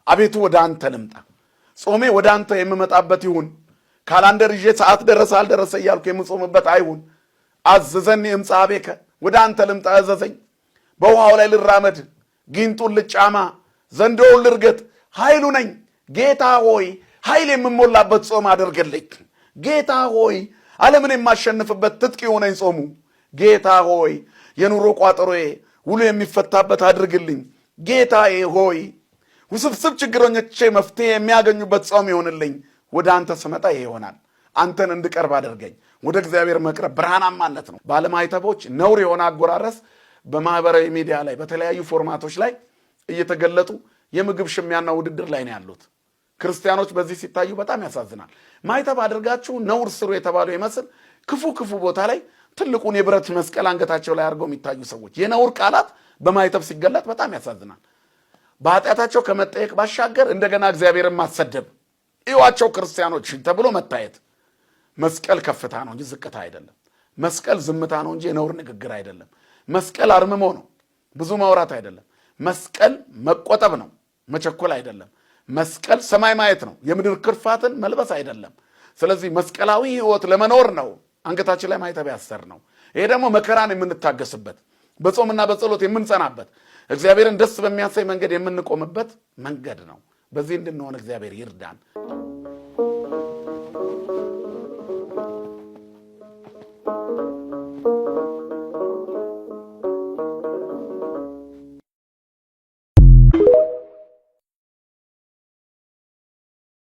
አቤቱ ወደ አንተ ልምጣ። ጾሜ ወደ አንተ የምመጣበት ይሁን። ካላንደር ይዤ ሰዓት ደረሰ አልደረሰ እያልኩ የምጾምበት አይሁን። አዘዘኒ እምጻቤከ ወደ አንተ ልምጣ እዘዘኝ። በውሃው ላይ ልራመድ፣ ጊንጡን ልጫማ፣ ዘንዶውን ልርገጥ፣ ኃይሉ ነኝ። ጌታ ሆይ ኃይል የምሞላበት ጾም አድርግልኝ። ጌታ ሆይ ዓለምን የማሸንፍበት ትጥቅ ይሆነኝ ጾሙ። ጌታ ሆይ የኑሮ ቋጠሮዬ ውሉ የሚፈታበት አድርግልኝ። ጌታዬ ሆይ ውስብስብ ችግሮኞቼ መፍትሄ የሚያገኙበት ጾም ይሆንልኝ። ወደ አንተ ስመጣ ይሄ ይሆናል። አንተን እንድቀርብ አድርገኝ። ወደ እግዚአብሔር መቅረብ ብርሃናማነት ነው። ባለማይተቦች ነውር የሆነ አጎራረስ በማህበራዊ ሚዲያ ላይ በተለያዩ ፎርማቶች ላይ እየተገለጡ የምግብ ሽሚያና ውድድር ላይ ነው ያሉት። ክርስቲያኖች በዚህ ሲታዩ በጣም ያሳዝናል። ማይተብ አድርጋችሁ ነውር ስሩ የተባለው ይመስል ክፉ ቦታ ላይ ትልቁን የብረት መስቀል አንገታቸው ላይ አድርገው የሚታዩ ሰዎች የነውር ቃላት በማይተብ ሲገለጥ በጣም ያሳዝናል። በኃጢአታቸው ከመጠየቅ ባሻገር እንደገና እግዚአብሔርን ማሰደብ ይዋቸው ክርስቲያኖች ተብሎ መታየት። መስቀል ከፍታ ነው እንጂ ዝቅታ አይደለም። መስቀል ዝምታ ነው እንጂ የነውር ንግግር አይደለም። መስቀል አርምሞ ነው፣ ብዙ ማውራት አይደለም። መስቀል መቆጠብ ነው፣ መቸኮል አይደለም። መስቀል ሰማይ ማየት ነው፣ የምድር ክርፋትን መልበስ አይደለም። ስለዚህ መስቀላዊ ሕይወት ለመኖር ነው አንገታችን ላይ ማይተብ ያሰር ነው። ይሄ ደግሞ መከራን የምንታገስበት በጾምና በጸሎት የምንጸናበት እግዚአብሔርን ደስ በሚያሰኝ መንገድ የምንቆምበት መንገድ ነው። በዚህ እንድንሆን እግዚአብሔር ይርዳን።